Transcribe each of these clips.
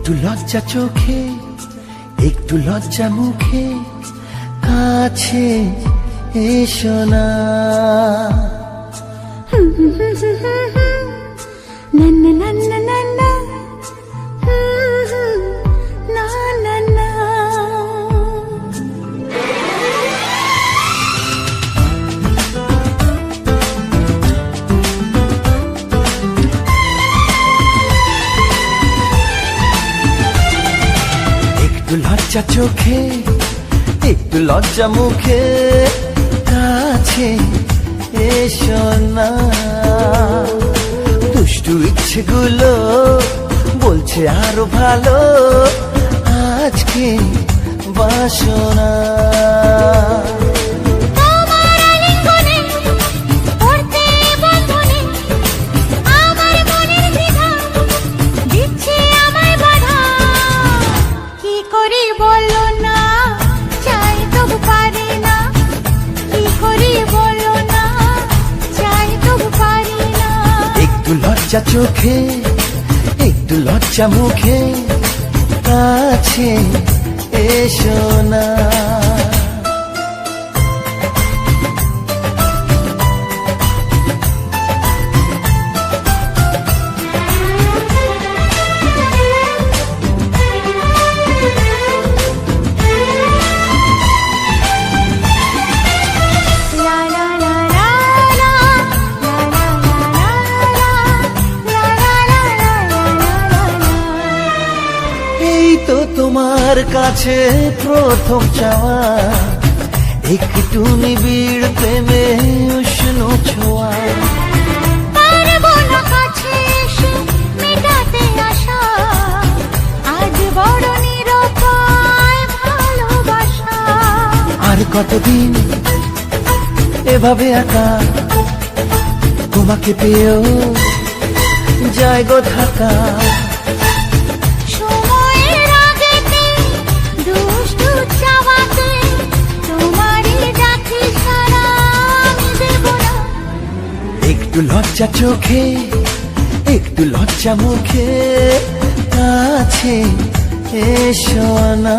একটু লজ্জা চোখে একটু লজ্জা মুখে কাছে এসো না। একটু লজ্জা চোখে একটু লজ্জা মুখে কাছে এসো না। দুষ্টু ইচ্ছেগুলো বলছে আরো ভালো আজকে বাসনা। একটু লজ্জা চোখে একটু লজ্জা মুখে কাছে এসো না। তো তোমার কাছে প্রথম চাওয়া একটু নিবিড় প্রেমে উষ্ণ ছোঁয়া। পারবো না কাছে এসে মেটাতে আশা আজ বড় নিরুপায় ভালোবাসা। আর কতদিন এভাবে একা তোমাকে পেয়েও যায় গো থাকা। একটু লজ্জা চোখে একটু লজ্জা মুখে কাছে এসো না।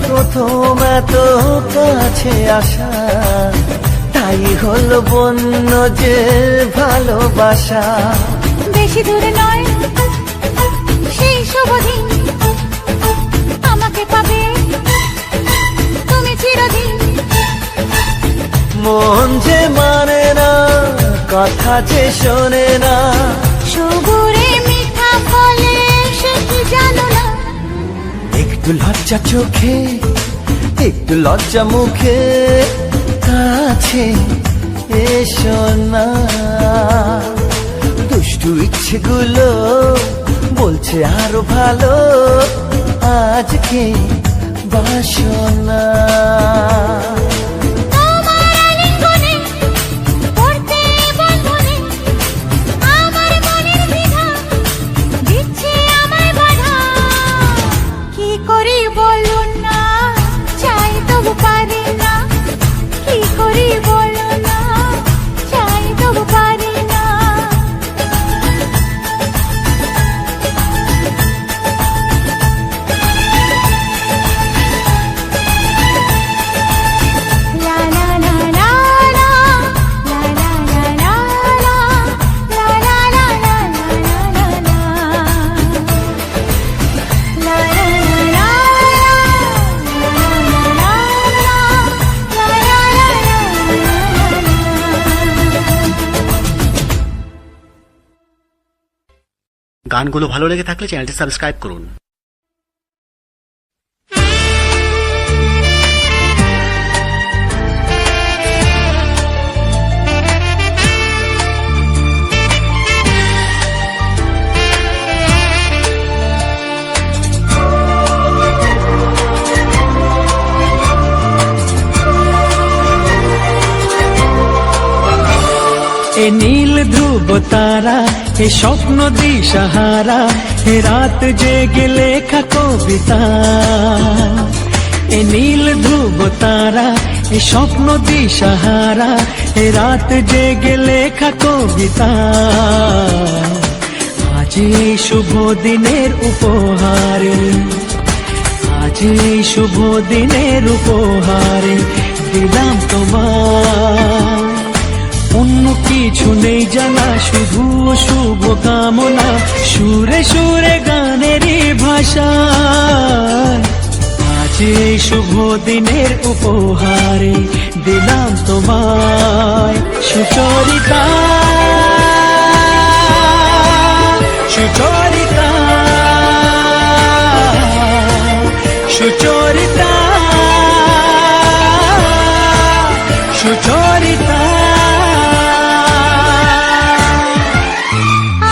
প্রথম এত কাছে আসা তাই হলো বন্য যে ভালোবাসা। বেশি দূরে নয় সেই শুভ দিন আমাকে পাবে তুমি চিরদিন। মন যে মানে না কথা যে শোনে না সবুরে মিঠা ফলে সে কি জানো না। একটু লজ্জা চোখে একটু লজ্জা মুখে কাছে এসো না। দুষ্টু ইচ্ছেগুলো বলছে আরো ভালো আজকে বাসনা। গানগুলো ভালো লেগে থাকলে চ্যানেলটি সাবস্ক্রাইব করুন। এ নীল ধ্রুব তারা, এ স্বপ্ন দিশাহারা, এ রাত জেগে লেখা কবিতা। এ নীল ধ্রুব তারা, এ স্বপ্ন দিশাহারা, এ রাত জেগে লেখা কবিতা। আজ এই শুভ দিনের উপহারে, আজ এই শুভ দিনের উপহারে দিলাম তোমার। অন্য কিছু নেই জানা, শুধু শুভ কামনা, সুরে সুরে গানেরই ভাষা। আজ এই শুভ দিনের উপহারে দিলাম তোমায় সুচরিতা, সুচরিতা, সুচরিতা, সুচরিতা।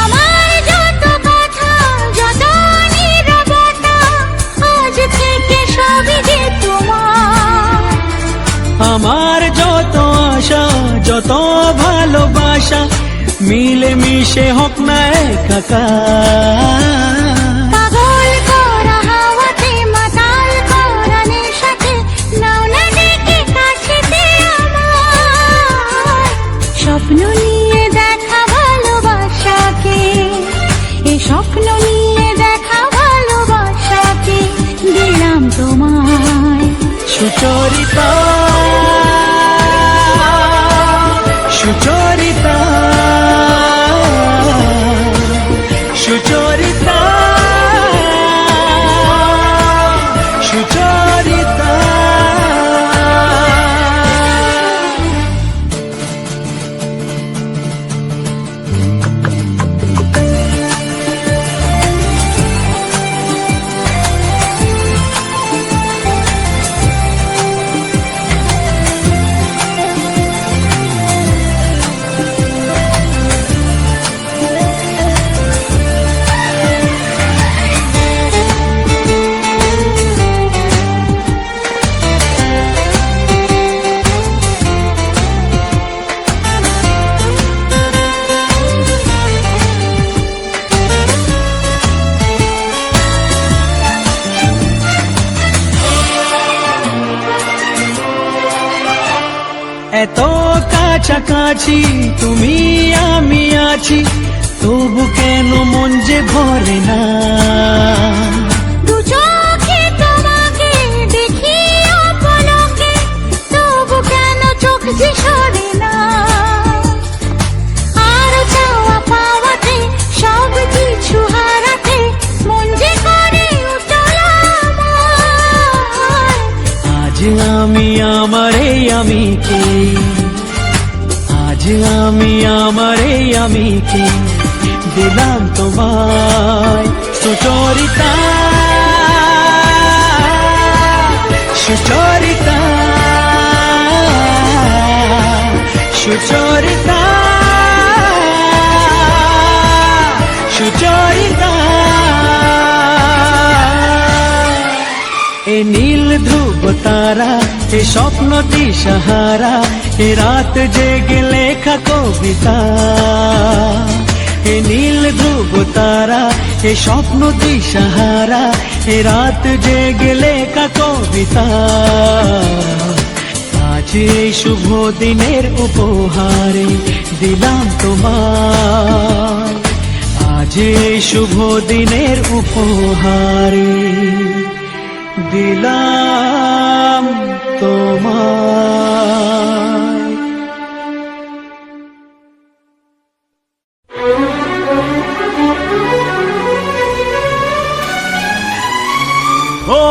আমার যত কথা, যত নীরবতা, আজ থেকে সবই যে তোমার। আমার যত আশা, যত ভালোবাসা, মিলে মিশে হোক না একাকার। পাগল করা হাওয়াতে, মাতাল করা নেশাতে, নাও না ডেকে কাছেতে আমার। স্বপ্ন নিয়ে দেখা ভালোবাসাকে, এ স্বপ্ন নিয়ে দেখা ভালোবাসাকে দিলাম তোমায় সুচরিতা, সুচরিতা, সুচরিতা, সুচরিতা। এত কাছাকাছি তুমি আমি আছি, তবু কেন মন যে ভরে না। দু চোখে তোমাকে দেখি অপলকে, তবু কেন চোখ যে সরে না। আর চাওয়া পাওয়াতে, সব কিছু হারাতে, মন যে করে উতলা আমার। আজ আমি আমার এই আমিকে, আজ আমি আমার এই আমিকে দিলাম তোমায় সুচরিতা, সুচরিতা, সুচরিতা, সুচরিতা। এ নীল ধ্রুব তারা, এ স্বপ্ন দিশাহারা, এ রাত জেগে লেখা কবিতা। এ নীল ধ্রুব তারা, এ স্বপ্ন দিশাহারা, এ রাত জেগে লেখা কবিতা। আজ এই শুভ দিনের উপহারে দিলাম তোমায়, আজ এই শুভ দিনের উপহারে দিলাম তোমায়। ও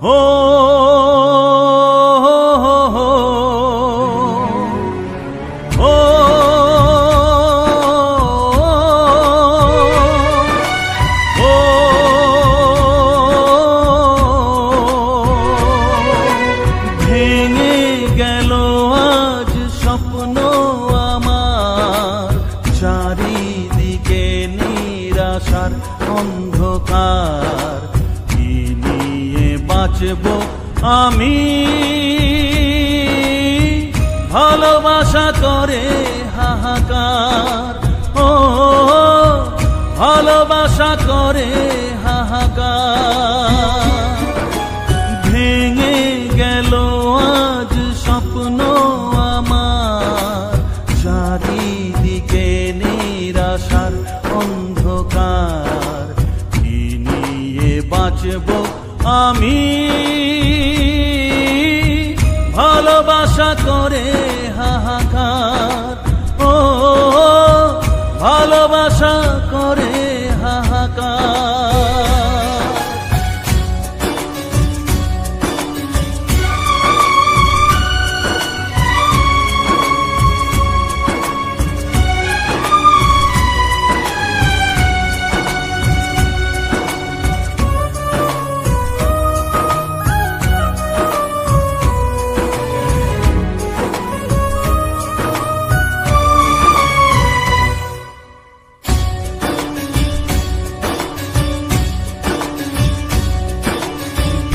ও ভেঙে গেল আজ স্বপ্ন আমার, চারিদিকে নিরাশার অন্ধকার, কি নিয়ে বাঁচব আমি। ভালোবাসা করে হাহাকার, ও ভালোবাসা করে হাহাকার। ভেঙে গেল আজ স্বপ্ন আমার, চারিদিকে নিরাশার অন্ধকার। কি নিয়ে বাঁচব আমি, ভালোবাসা করে হাহাকার, ও ভালোবাসা করে হাহাকার।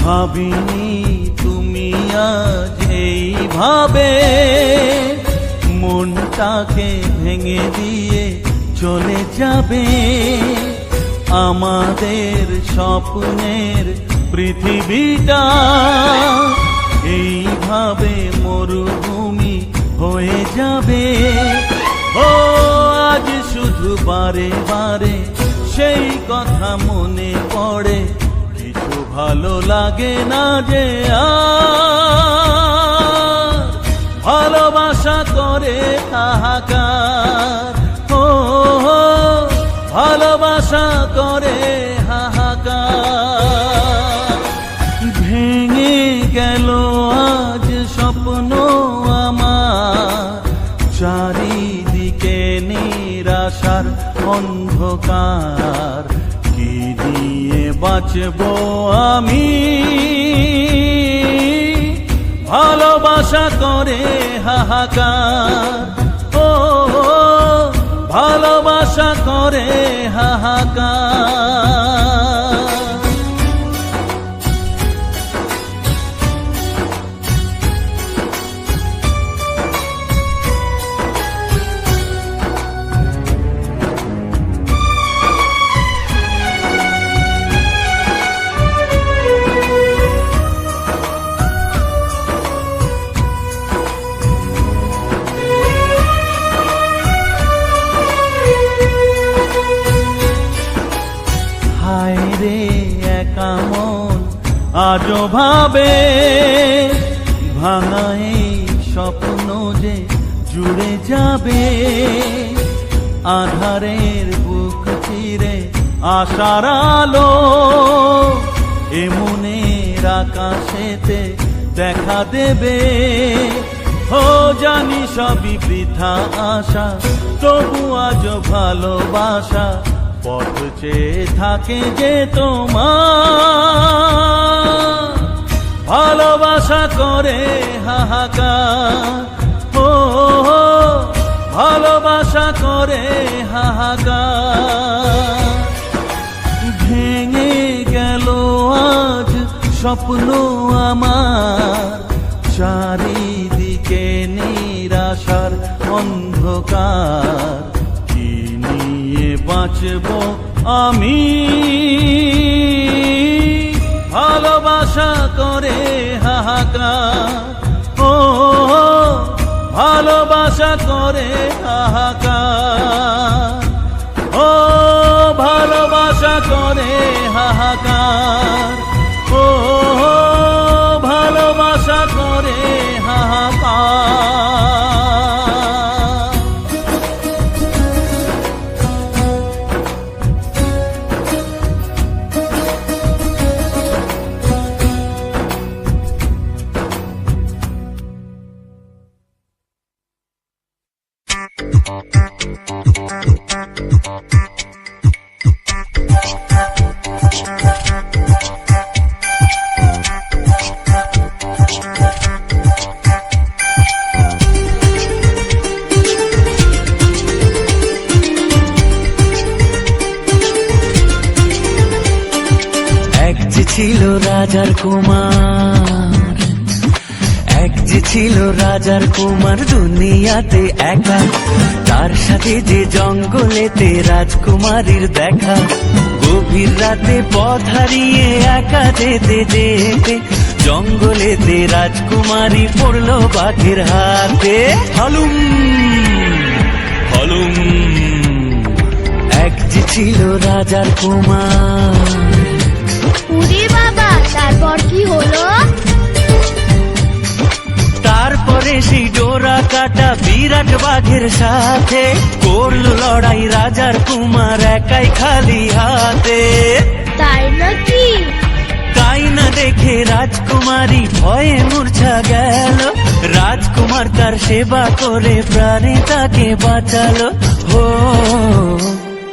ভাবিনি তুমি আজ এইভাবে মনটাকে ভেঙে দিয়ে চলে যাবে। আমাদের স্বপ্নের পৃথিবীটা এইভাবে মরুভূমি হয়ে যাবে। ও আজ শুধু বারে বারে সেই কথা মনে পড়ে, কিছু ভালো লাগে না যে আর। ভালোবাসা করে হাহাকার, ও ভালোবাসা করে হাহাকার। ভেঙে গেল আজ স্বপ্ন আমার, চারিদিকে নিরাশার অন্ধকার। কি নিয়ে বাঁচব আমি, ভালোবাসা করে হাহাকার, ও ভালোবাসা করে হাহাকার। হায় রে একা মন আজও ভাবে, ভাঙা এই স্বপ্ন যে জুড়ে যাবে। আধারের বুক চিরে আশার আলো, এ মনের আকাশেতে দেখা দেবে। ও জানি সবই বৃথা আশা, তবু আজ ভালোবাসা পথ চেয়ে থাকে যে তোমার। ভালোবাসা করে হাহাকার, ও ভালোবাসা করে হাহাকার। ভেঙে গেল আজ স্বপ্ন আমার, চারিদিকে নিরাশার অন্ধকার। কি নিয়ে বাঁচব আমি, ভালোবাসা করে হাহাকার, ও ভালোবাসা করে হাহাকার, ও ভালোবাসা করে হাহাকার, ও ভালোবাসা করে হাহাকার। ছিল রাজার কুমার, এক যে ছিল রাজার কুমার দুনিয়াতে একা, তার সাথে যে জঙ্গলেতে রাজকুমারীর দেখা। গভীর রাতে পথ হারিয়ে একা যেতে যেতে জঙ্গলেতে রাজকুমারী পড়লো বাঘের হাতে। হালুম হালুম, এক যে ছিল রাজার কুমার। উরে বাবা, তারপর কি হলো? তারপরে সেই ডোরা কাটা বিরাট বাঘের সাথে করলো লড়াই রাজার কুমার একাই খালি হাতে। তাই নাকি? তাই না দেখে রাজকুমারী ভয়ে মূর্ছা গেল, রাজকুমার তার সেবা করে প্রাণে তাকে বাঁচালো। হো,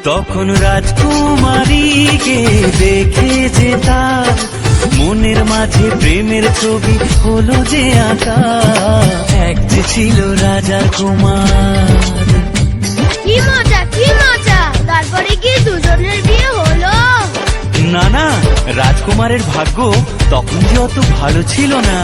তখন রাজকুমারীকে দেখে যে তার মনের মাঝে প্রেমের ছবি হলো যে আঁকা। এক যে ছিল রাজার কুমার। কি মজা, কি মজা! তারপরে কি দুজনের বিয়ে হলো? না না, রাজকুমারের ভাগ্য তখন যে অত ভালো ছিল না।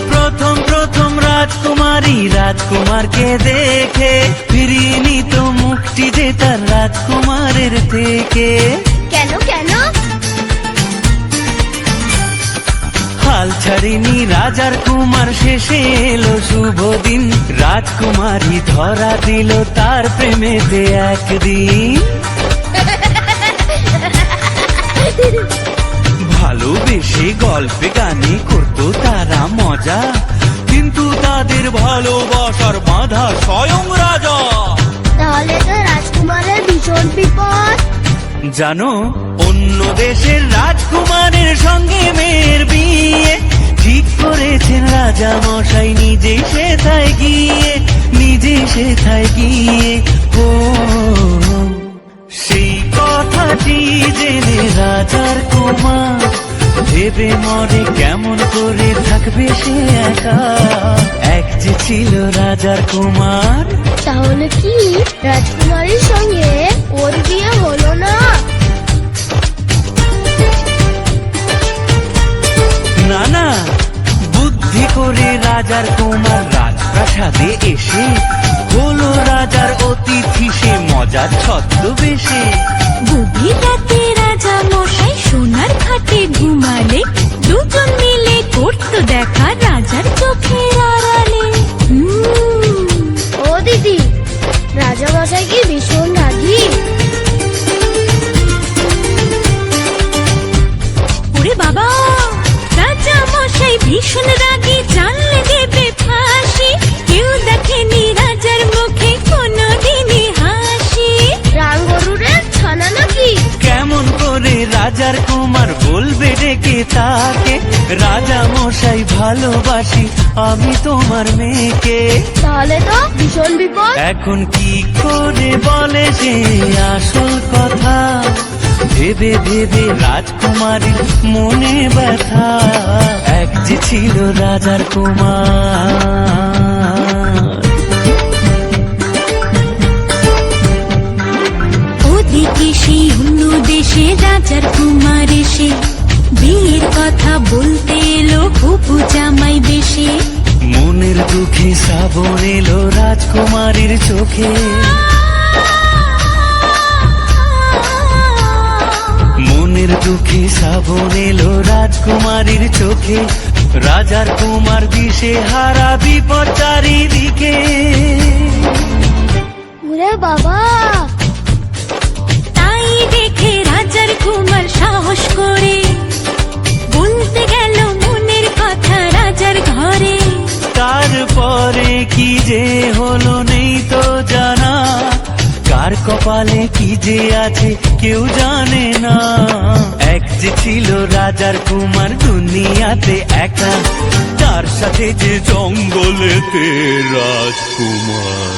প্রথম প্রথম রাজকুমারী রাজকুমারকে দেখে ফিরিয়ে নিত মুক্তি যে তার রাজকুমারের থেকে। কেন কেন? হাল ছাড়িনি রাজার কুমার, শেষে এলো শুভ দিন। রাজকুমারী ধরা দিল তার প্রেমেতে একদিন। ভালোবেসে গল্পে গানে করতো তারা মজা, কিন্তু তাদের ভালোবাসার বাঁধা স্বয়ং রাজা। তাহলে তো রাজকুমারের ভীষণ বিপদ। জানো, অন্য দেশের রাজকুমারের সঙ্গে মেয়ের বিয়ে ঠিক করেছেন রাজা মশাই নিজে সেথায় গিয়ে, নিজে সেথায় গিয়ে। ও, সেই কথাটি জেনে রাজার কুমার ভেবে মরে কেমন করে থাকবে সে একা। এক যে ছিল রাজার কুমার। তাহলে কি রাজকুমারীর সঙ্গে ওর বিয়ে হলো না? না না, বুদ্ধি করে রাজার কুমার রাজপ্রাসাদে এসে হলো রাজার অতিথি সে মজার ছদ্মবেশে। গভীর রাতে রাজা মশাই সোনার খাটে ঘুমালে, দুজন মিলে করতো দেখা রাজার চোখের আড়ালে। ও দিদি, রাজা মশাই কি ভীষণ রাগী? ওরে বাবা, রাজা মশাই ভীষণ রাগী, জানলে দেবে ফাঁসি। কেউ দেখেনি রাজার মুখে কোনোদিনই হাসি। রাম গরুরের ছানা নাকি? কেমন করে রাজার কুমার বলবে ডেকে তাকে, রাজা মশাই ভালোবাসি আমি তোমার মেয়েকে। তাহলে তো ভীষণ বিপদ। এখন কি করে বলে সে আসল কথা, ভেবে ভেবে রাজকুমারীর মনে ব্যথা। এক যে ছিল রাজার কুমার। ওদিকে সেই অন্য দেশে রাজার কুমার এসে বিয়ের কথা বলতে এলো হবু জামাই বেশে। মনের দুঃখে শ্রাবণ এলো রাজকুমারীর চোখে। মনের দুঃখে শ্রাবণ এলো রাজকুমারীর চোখে। রাজার কুমার দিশে হারা বিপদ চারিদিকে। ওরে বাবা, তাই দেখে রাজার কুমার সাহস করে বলতে গেল মনের কথা রাজার ঘরে। তারপরে কি যে হলো নেই তো জানা, কার কপালে কি যে আছে কেউ জানে না। এক যে ছিল রাজার কুমার দুনিয়াতে একা, তার সাথে যে জঙ্গলেতে রাজকুমার।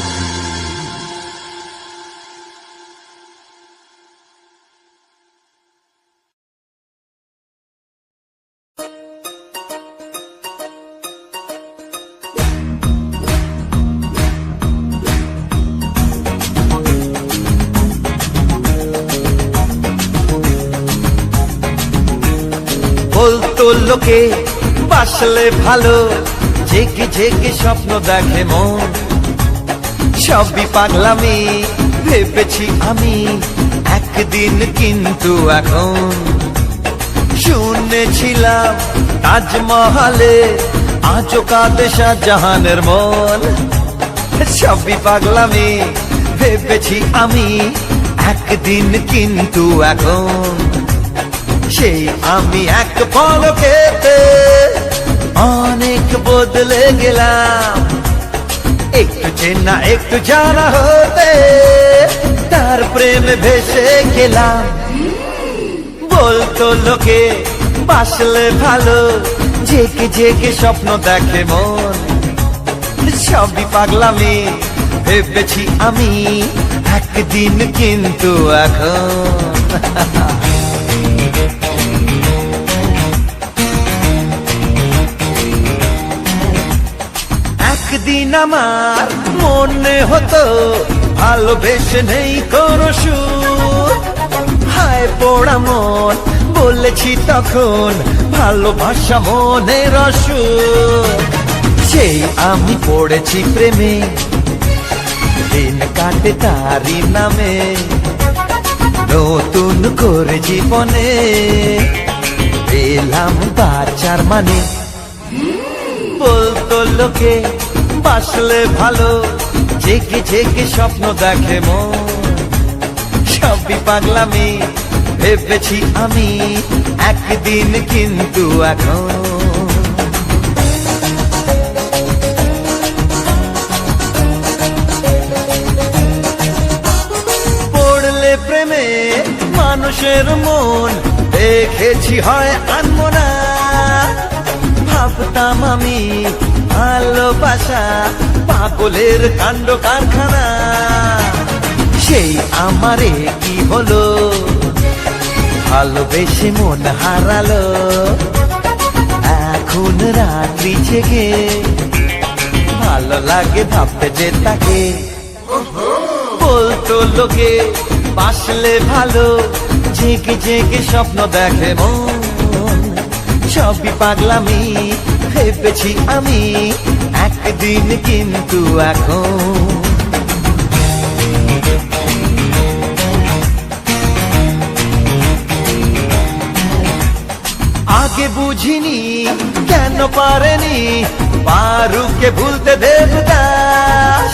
বলতো লোকে বাসলে ভালো, জেগে জেগে স্বপ্ন দেখে মন। সবই পাগলামি ভেবেছি আমি একদিন, কিন্তু এখন শুনেছিলাম তাজমহলে আজও কাঁদে শাহজাহানের মন। সবই পাগলামি ভেবেছি আমি একদিন, কিন্তু এখন সেই আমি এক পলকেতে অনেক বদলে গেলাম। একটু চেনা একটু জানা হতে তার প্রেমে ভেসে গেলাম। বলতো লোকে বাসলে ভালো, জেগে জেগে স্বপ্ন দেখে মন। সবই পাগলামি ভেবেছি আমি একদিন, কিন্তু এখন একদিন আমার মনে হতো ভালোবেসে নেই কোনো সুর। হায় পোড়া মন বলেছি তখন, ভালোবাসা মনের অসুর। সেই আমি পড়েছি প্রেমে, দিন কাটে তারি নামে। নতুন করে জীবনে পেলাম বাঁচার মানে। বলতো লোকে বাসলে ভালো, জেগে জেগে স্বপ্ন দেখে মন। সবই পাগলামি ভেবেছি আমি একদিন, কিন্তু এখন পড়লে প্রেমে মানুষের মন দেখেছি হয় আনবো না। ভাবতাম আমি ভালোবাসা পাগলের কাণ্ড কারখানা। সেই আমারে কি হলো, ভালোবেসে মন হারালো। এখন রাত্রি জেগে ভালো লাগে ভাবতে যে তাকে। বলতো লোকে বাসলে ভালো, জেগে জেগে স্বপ্ন দেখে মন। সবই পাগলামি ভেবেছি আমি একদিন, কিন্তু এখন আগে বুঝিনি কেন পারেনি পারুকে ভুলতে দেবদাস।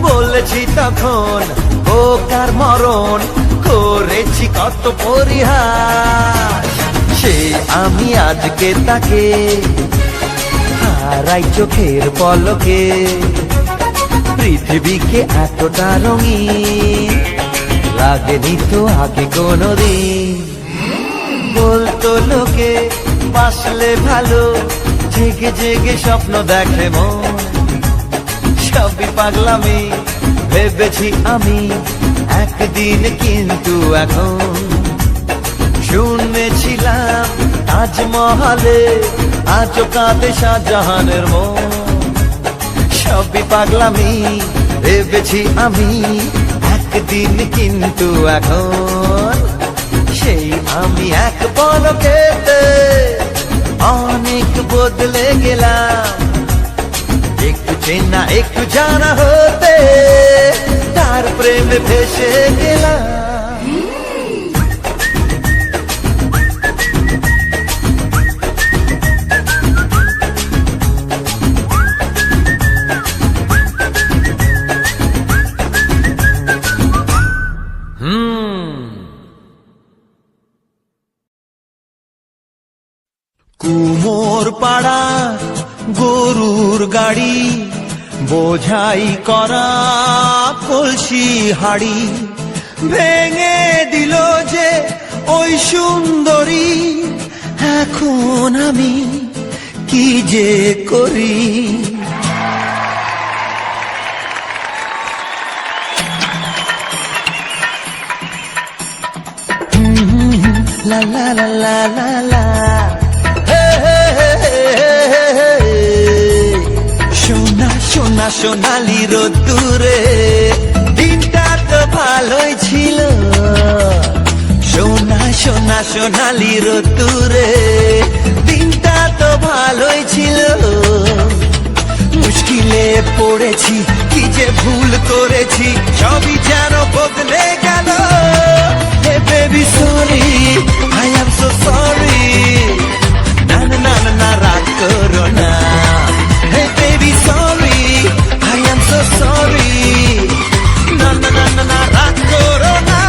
বলেছি তখন ও কার মরণ, করেছি কত পরিহাস। সেই আমি আজকে তাকে হারাই চোখের পলকে। পৃথিবীকে এতটা রঙিন লাগেনি তো আগে কোনদিন। বলতো লোকে বাসলে ভালো, জেগে জেগে স্বপ্ন দেখে মন। সবই পাগলামি ভেবেছি আমি একদিন, কিন্তু এখন শুনেছিলাম তাজমহলে আজও কাঁদে শাহজাহানের মন। সবই পাগলামি ভেবেছি আমি একদিন, কিন্তু এখন সেই আমি এক পলকেতে অনেক বদলে গেলাম। একটু চেনা একটু জানা হতে তার প্রেমে ভেসে গেলাম। কুমোর পাড়া গরুর গাড়ি, বোঝাই করা কলসি হাড়ি, ভেঙে দিল যে ওই সুন্দরী। এখন আমি কি যে করি। লা লা লা লা লা লা, সোনা সোনা সোনালি রোদ্দুরে দিনটা তো ভালোই ছিল। সোনা সোনা সোনালি রোদ্দুরে করেছি কি যে ভুল করেছি সবই যেন বদলে গেল hey baby sorry I am so sorry না না না না না রাগ করো না hey baby sorry I am so sorry না না না না না রাগ করো না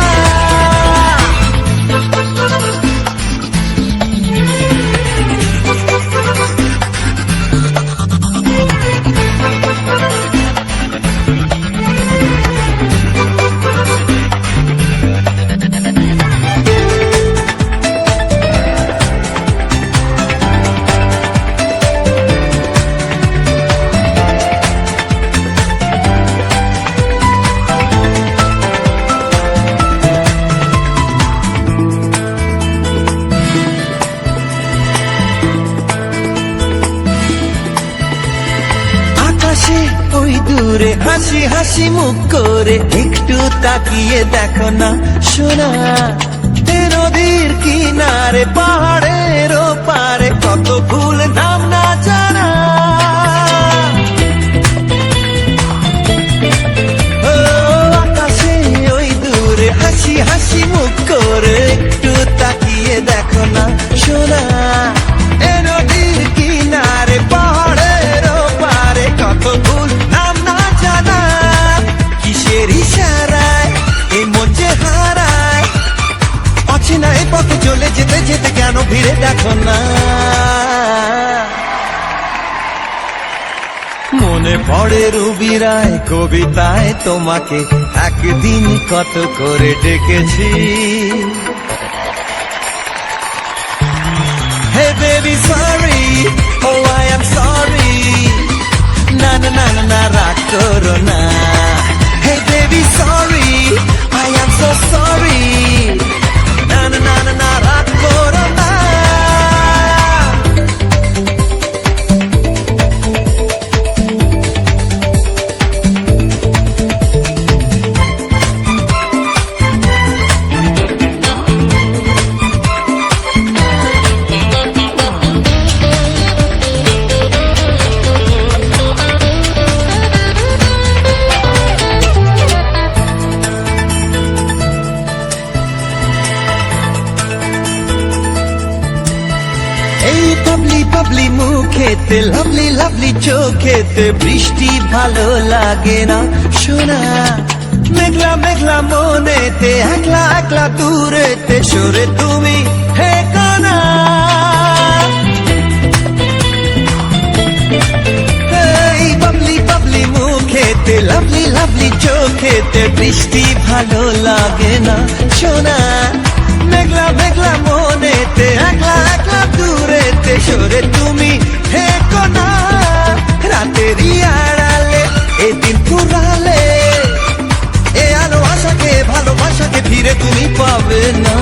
আকাশে ওই দূরে হাসি হাসি মুখ করে একটু তাকিয়ে দেখো না সোনা এ নদীর কিনারে পাহাড়ের পারে কত ফুল নাম না জানা ও আকাশে ওই দূরে হাসি হাসি মুখ করে একটু তাকিয়ে দেখো না সোনা এ নদীর কিনারে পাহাড়ের পারে কত ফুল নাম না জানা কিসের ইশারায় এই মন যে হারায় অচেনা এই পথে চলে যেতে যেতে কেন ফিরে দেখো না মনে পড়ে রবি রায় কবিতায় তোমাকে একদিন কত করে ডেকেছি hey baby sorry oh I am sorry না না না না না রাগ করো না hey baby sorry I am so sorry না না না না না রাগ করো না এই বাবলি বাবলি মুখেতে লাভলি লাভলি চোখেতে বৃষ্টি ভালো লাগে না শোনা মেঘলা মেঘলা মনেতে একলা একলা দূরেতে সরে তুমি হে কানা এই বাবলি বাবলি মুখেতে লাভলি লাভলি চোখেতে বৃষ্টি ভালো লাগে না শোনা মেঘলা মেঘলা মনেতে একলা একলা দূরেতে সরে তুমি হে কোনা রাতেরই আড়ালে এদিন পুরালে এ আলো আশাকে ভালোবাসাকে ফিরে তুমি পাবে না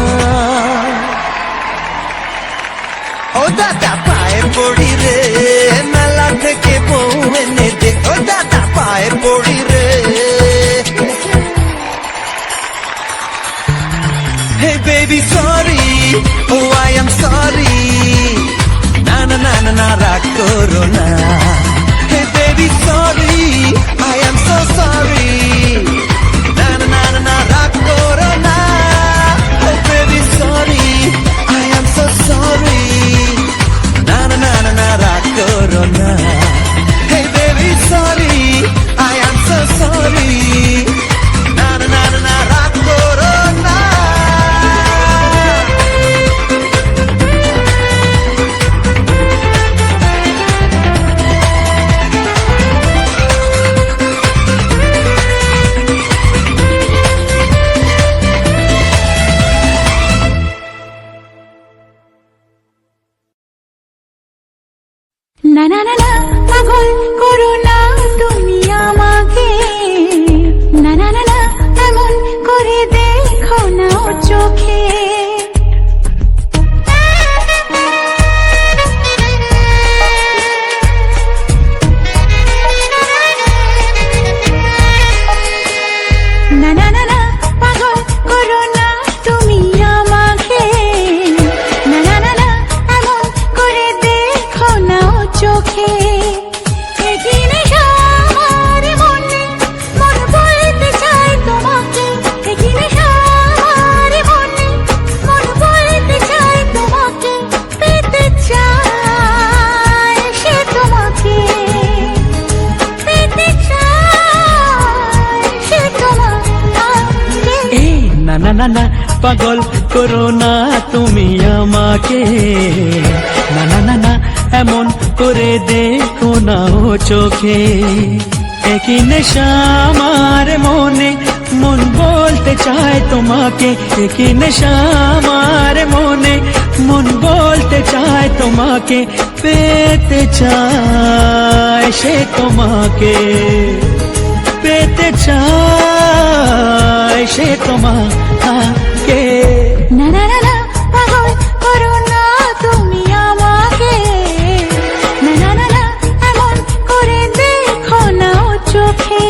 ও দাদা পায়ে পড়ি রে মেলা থেকে বউ এনে দে ও দাদা পায়ে পড়ি রে Hey baby sorry oh I am sorry na na na na na রাগ করো না Hey baby sorry I am so sorry na na na na na রাগ করো না Oh baby sorry I am so sorry na na na na na রাগ করো না Hey baby sorry I am so sorry na na na na na রাগ করো না Na na na na. না না পাগল করো না তুমি আমাকে, না না না না এমন করে দেখো না ও চোখে। একই নেশা আমার মনে, মন বলতে চায় তোমাকে, একই নেশা আমার মনে, মন বলতে চায় তোমাকে, পেতে চায় সে তোমাকে, পেতে চায় সে তোমাকে। না না না না পাগল করো না তুমি আমাকে, না না না না এমন করে দেখো না ও চোখে।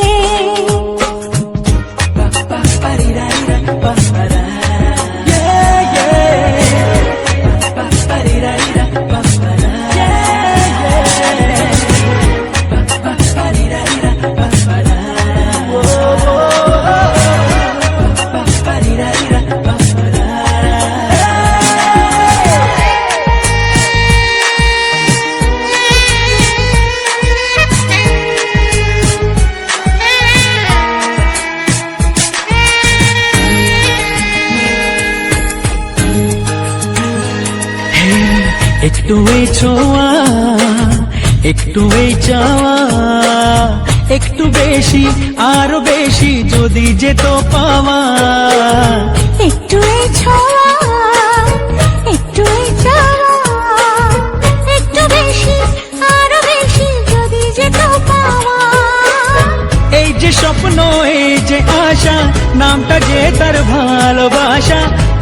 একটু এই ছোঁয়া, একটু এই চাওয়া, একটু বেশি আরো বেশি যদি যেত পাওয়া। একটু এই ছোঁয়া, একটু এই চাওয়া, একটু বেশি আরো বেশি যদি যেত পাওয়া। এই যে স্বপ্ন, এই যে আশা, নামটা যে তার ভালোবাসা।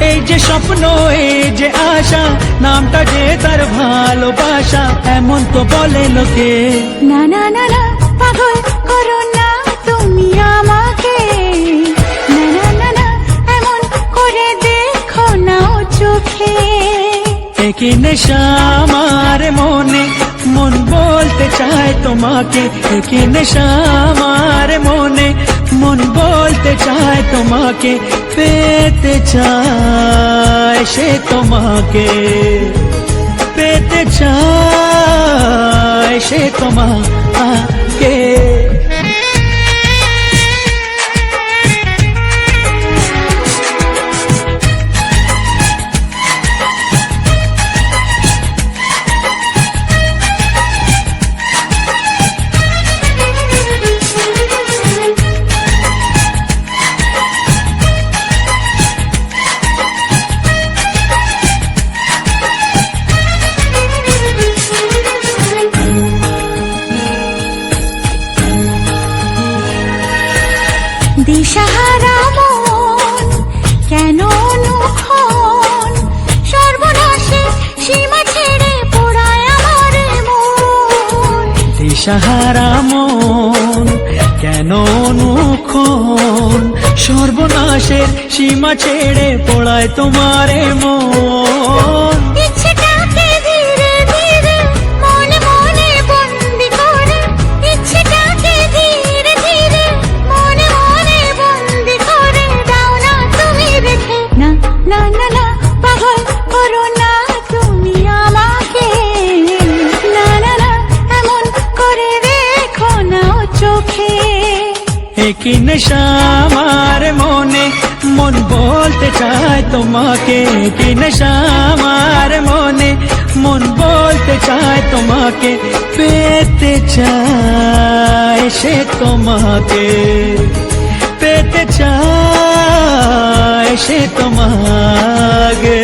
এই যে স্বপ্ন, এই যে আশা, নামটা যে তার ভালোবাসা। এমন তো বলে লোকে, না না না না পাগল করো না তুমি আমাকে, না না না না এমন করে দেখো না ও চোখে। একই নেশা আমার মনে, মন বলতে চায় তোমাকে, একই নেশা আমার মনে, মন বলতে চায় তোমাকে, পেতে চায় সে তোমাকে, পেতে চায় সে তোমাকে। দিশাহারা মন কেন অনুক্ষণ, সর্বনাশে সীমা ছেড়ে পোড়ায় আমার মন। দিশাহারা মন কেন অনুক্ষণ, সর্বনাশের সীমা ছেড়ে পড়ায় তোমারে মন। ইচ্ছেটাকে ধীরে ধীরে মনে মনে বন্দি করে, ইচ্ছেটাকে ধীরে ধীরে মনে মনে বন্দি করে দাও না তুমি রেখে। না না না না পাগল করো না তুমি আমাকে, না না না এমন করে দেখো না ও চোখে। একই নেশা আমার মনে, মন বলতে চায় তোমাকে, একই নেশা আমার মনে, মন বলতে চায় তোমাকে, পেতে চায় সে তোমাকে, পেতে চায় সে তোমাকে।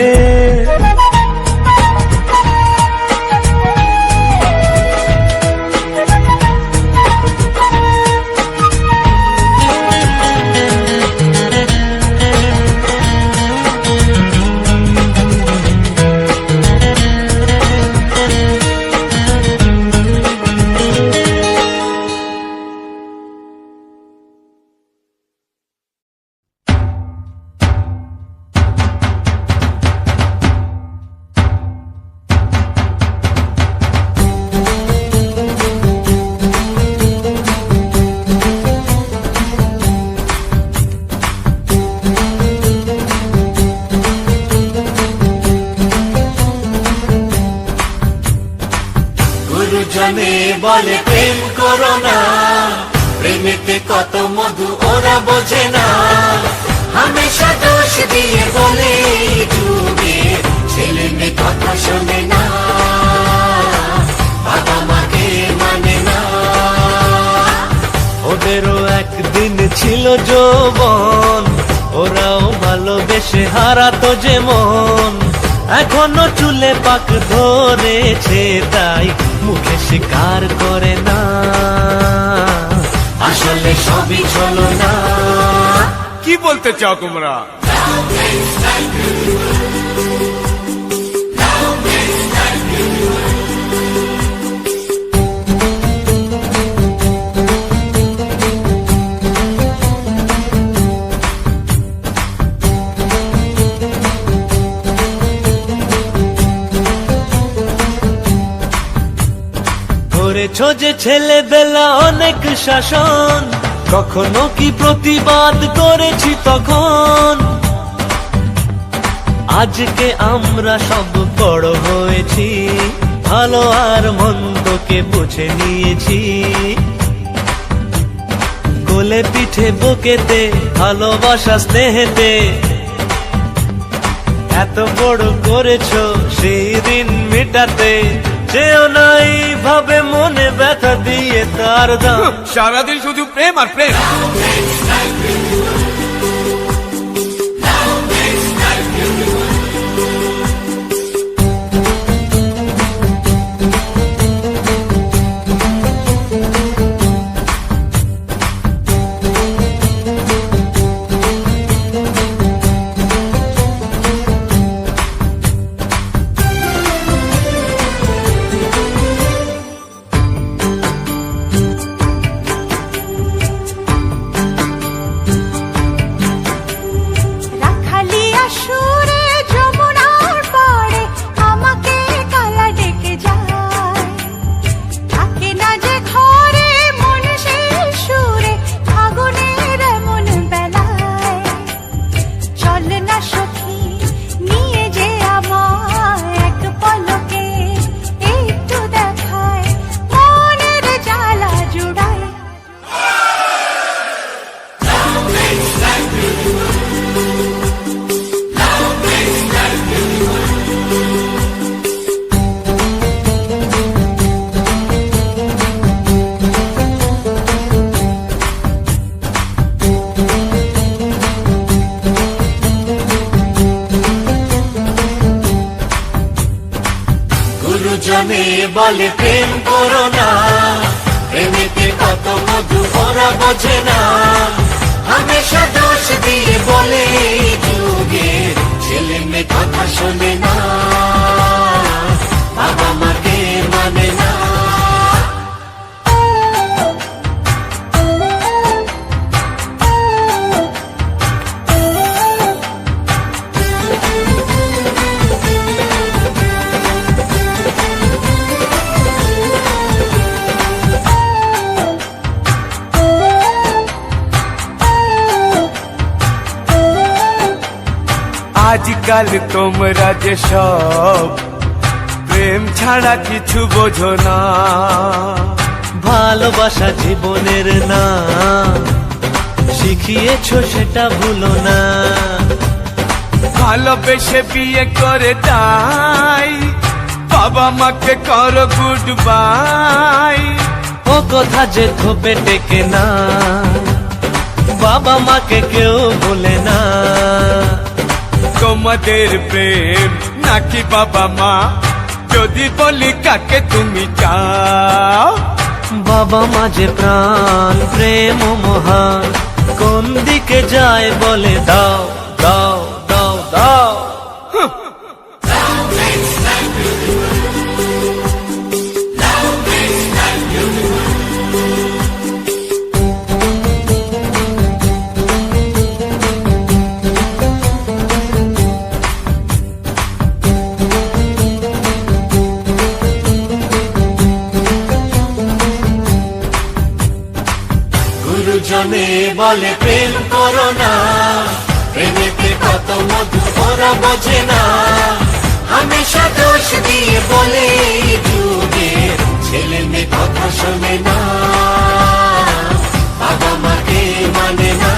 গুরুজনে বলে প্রেম করো না, প্রেমেতে কত মধু ওরা বোঝে না। হামেশা দোষ দিয়ে বলে এই যুগের ছেলে মেয়ে কথা শোনে না, বাবা মাকে মানে না। ওদেরও একদিন ছিল যৌবন, ওরাও ভালোবেসে হারাতো যেমন, এখনো চুলে পাক ধরেছে তাই মুখে স্বীকার করে না, আসলে সবই চলো না। কি বলতে চাও তোমরা? করেছো যে ছেলেবেলা অনেক শাসন, কখনো কি প্রতিবাদ করেছি তখন? আজকে আমরা সব বড় হয়েছি, ভালো আর মন্দকে বুঝে নিয়েছি, কোলে পিঠে বুকেতে ভালোবাসা স্নেহেতে এত বড় করেছো সেই দিন মেটাতে, যেও নাই ভাবে মনে ব্যথা দিয়ে তার দাম। সারাদিন শুধু প্রেম আর প্রেম। রাখালিয়া সুরে যমুনার পাড়ে আমাকে কালা ডেকে যায়, থাকে না যে ঘরে মন সেই সুরে আগুনের এমন বেলায়। চল না সখী নিয়ে যে আমায় এক পলকে একটু দেখায়, মনের জ্বালা জুড়ায়। গুরুজনে বলে প্রেম করো না, প্রেমেতে কত মধু ওরা বোঝে না, হামেশা দোষ দিয়ে বলে এই যুগের ছেলে মেয়ে কথা শোনে না, বাবা মাকে মানে না। আজকাল তোমরা যে সব প্রেম ছাড়া কিছু বোঝো না। ভালোবাসা জীবনের না, শিখিয়েছো সেটা ভুলো না, ভালোবেসে বিয়ে করে তাই বাবা মাকে করো গুড বাই। ও কথা যে থোপে টেকে না, বাবা মাকে কেউ ভুলে না, তোমাদের প্রেম নাকি বাবা মা, যদি বলি কাকে তুমি চাও? বাবা মা যে প্রাণ, প্রেম ও মহান, কোন দিকে যায় বলে দাও দাও দাও দাও। গুরুজনে বলে প্রেম করো না, প্রেমেতে কত মধু ওরা বোঝে না, হামেশা দোষ দিয়ে বলে এই যুগের ছেলে মেয়ে কথা শোনে না, বাবা মাকে মানে না,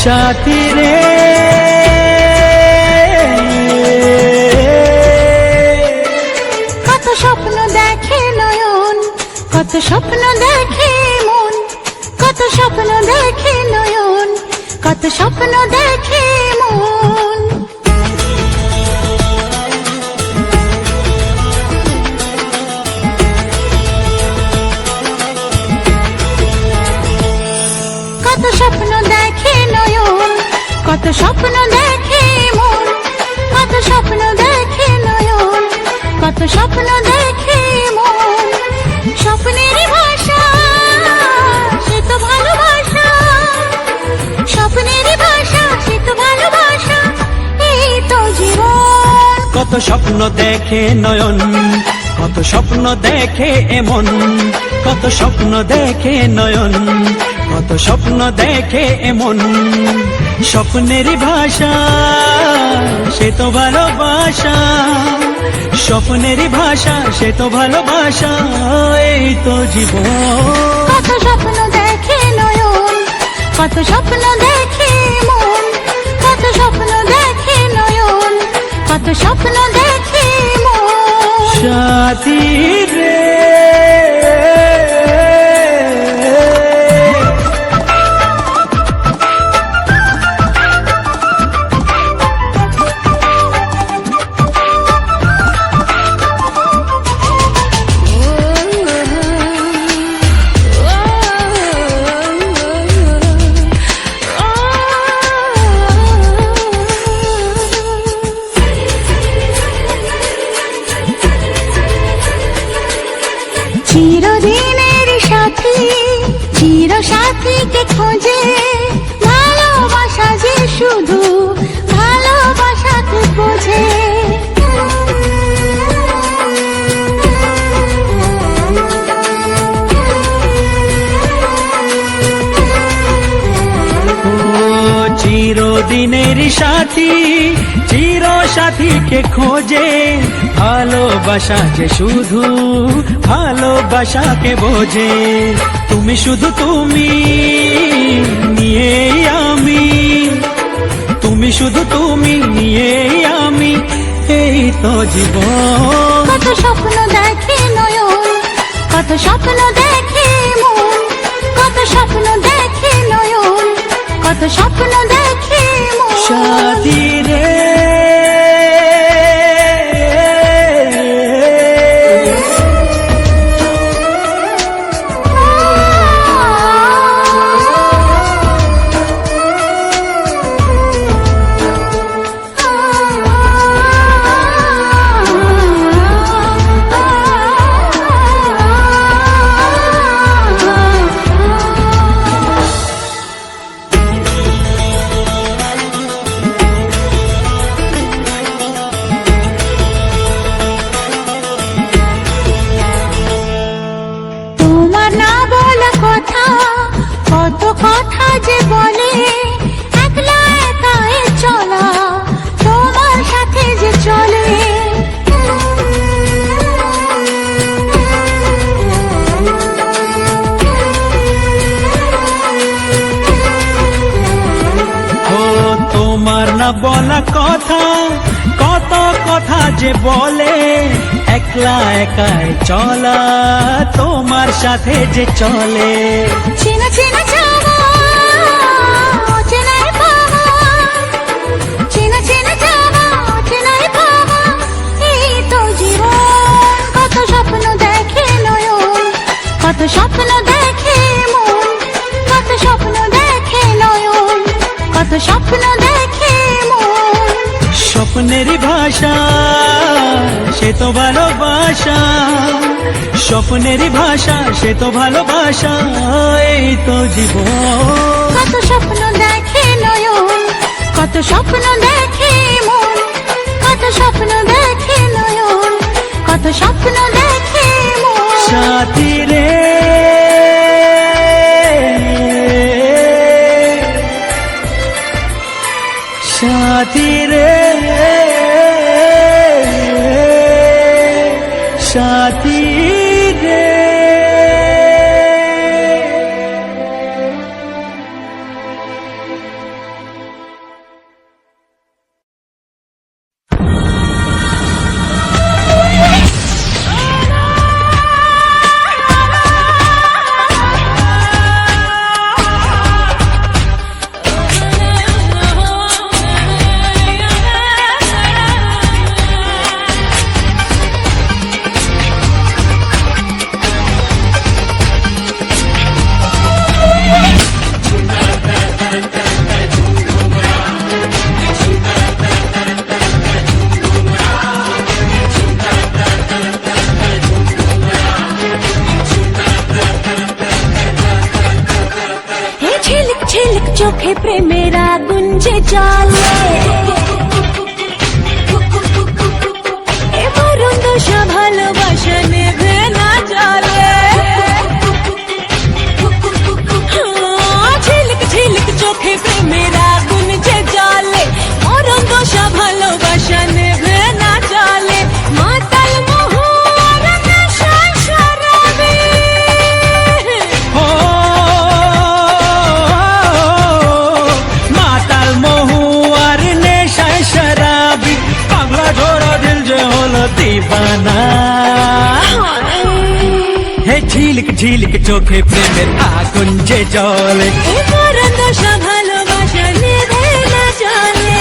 সাথী রে কত স্বপ্ন দেখে নয়ন, কত স্বপ্ন দেখে মন, কত স্বপ্ন দেখে নয়ন, কত স্বপ্ন দেখে মন। কত স্বপ্ন দেখে নয়ন, কত স্বপ্ন দেখে মন, কত স্বপ্ন দেখে নয়ন, কত স্বপ্ন দেখে মন। স্বপ্নেরই ভাষা সে তো ভালোবাসা, স্বপ্নেরই ভাষা সে তো ভালোবাসা, এই তো জীবন। কত স্বপ্ন দেখে নয়ন, কত স্বপ্ন দেখে এমন, কত স্বপ্ন দেখে নয়ন, কত স্বপ্ন দেখে এমন। স্বপ্নেরই ভাষা সে তো ভালোবাসা, স্বপ্নেরই ভাষা সে তো ভালোবাসা, এই তো জীবন। কত স্বপ্ন দেখে নয়ন, কত স্বপ্ন দেখে মন, কত স্বপ্ন দেখে নয়ন, কত স্বপ্ন দেখে মন। সাথী রে চিরদিনের সাথী, চির সাথীকে খোঁজে, ভালোবাসা যে শুধু ভালোবাসাকে বোঝে। চিরদিনের সাথী, চির সাথীকে খোঁজে, ভালোবাসা যে শুধু ভালোবাসাকে বোঝে। তুমি শুধু তুমি নিয়ে আমি, তুমি শুধু তুমি নিয়ে আমি, এই তো জীবন। কত স্বপ্ন দেখে নয়ন, কত স্বপ্ন দেখে মন, কত স্বপ্ন দেখে নয়ন, কত স্বপ্ন দেখে মন। সাথী রে কত কথা যে বলে, একলা একাই চলা তোমার সাথে যে চলে। ও তোমার না বলা কথা, কত কথা যে বলে, একলা একাই চলা তোমার সাথে যে চলে। চেনা চেনা যাওয়া অচেনায় পাওয়া, চেনা চেনা যাওয়া অচেনায় পাওয়া, এই তো জীবন। কত স্বপ্ন দেখে নয়ন, কত স্বপ্ন দেখে মন, কত স্বপ্ন দেখে নয়ন, কত স্বপ্ন দেখে মন। স্বপ্নেরই ভাষা সে তো ভালোবাসা, স্বপ্নেরই ভাষা সে তো ভালোবাসা, এই তো জীবন। কত স্বপ্ন দেখে নয়ন, কত স্বপ্ন দেখে মন, কত স্বপ্ন দেখে নয়ন, কত স্বপ্ন দেখে মন। সাথী রে সাথী রে সাথী রে। প্রেমের আগুন যে জ্বলে এ মরণ দশা ভালোবাসা নেভে না জ্বলে ঝিলিক ঝিলিক চোখে প্রেমের আগুন যে জ্বলে মরণ দশা ভালোবাসা নেভে না জ্বলে মাতাল মোহর নেশায় শরাবি ও মাতাল মহুয়ার নেশায় শরাবি পাগলা ঝোড়া দিল যে হলো দিবানা হে ঝিলিক ঝিলিক চোখে প্রেমের আগুন যে জ্বলে এ মরণ দশা ভালোবাসা নেভে না জ্বলে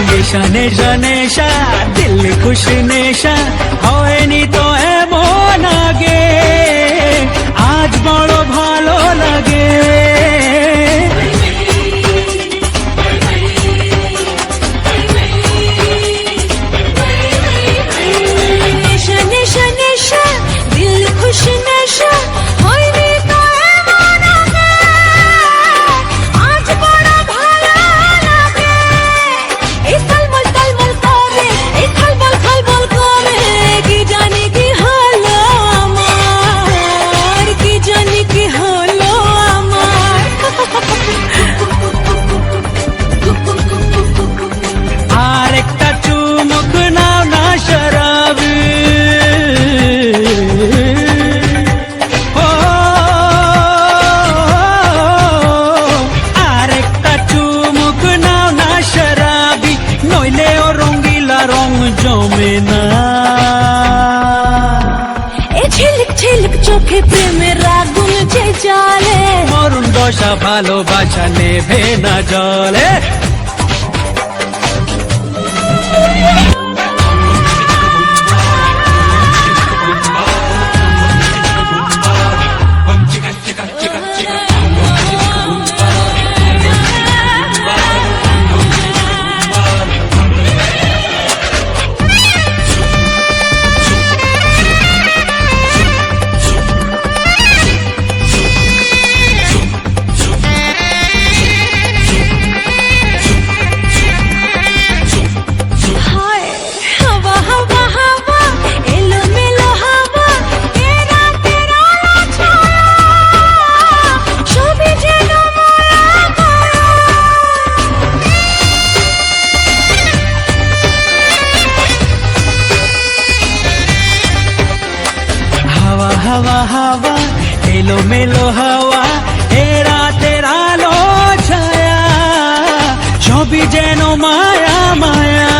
নেশা নেশা নেশা দিল খুশ নেশা হয়নি তো এমন আগে আজ বড় ভালো লাগে নেশা নেশা নেশা দিল খুশ নেশা হয়নি তো এমন আগে আজ বড় ভালো লাগে এই তালমল তালমল করে এই খালবল খালবল করে কি জানি কি হলো আমার কি জানি কি হলো আমার আর একটা চুমুক নাও না শরাবি ও আর একটা চুমুক নাও না শরাবি নইলে ও রঙ্গিলা রং জমে না এ ঝিলিক ঝিলিক চোখে প্রেমের আগুন যে জ্বলে মরুণ দশা ভালোবাসা নেভে না জলে হায় হাওয়া হাওয়া হাওয়া এলো মেলো হাওয়া এ রাতের আলো ছায়া সবই যেন মায়া মায়া হাওয়া হাওয়া হাওয়া এলো মেলো হাওয়া এ রাতের আলো ছায়া ছবি যেন মায়া মায়া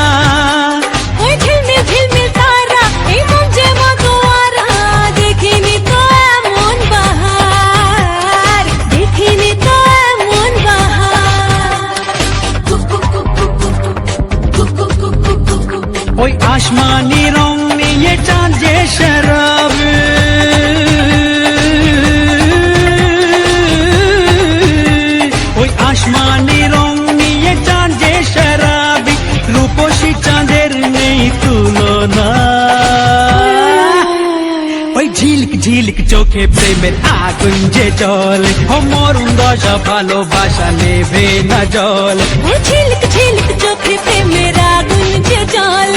ওই ঝিলমিল ঝিলমিল তারা এই মন যে মতোয়ারা দেখিনি তো এমন বাহার দেখিনি তো এমন বাহার ওই আসমানি রং নিয়ে চাঁদ যে শরাব ওই আসমানি রং নিয়ে চাঁদ যে শরাবি রূপসী চাঁদের নেই তুলনা ওই ঝিলিক ঝিলিক চোখে প্রেমের আগুন যে জ্বলে ও মরুণ দশা ভালোবাসা নেভে না জলে ও ঝিলিক ঝিলিক চোখে প্রেমের আগুন যে জ্বলে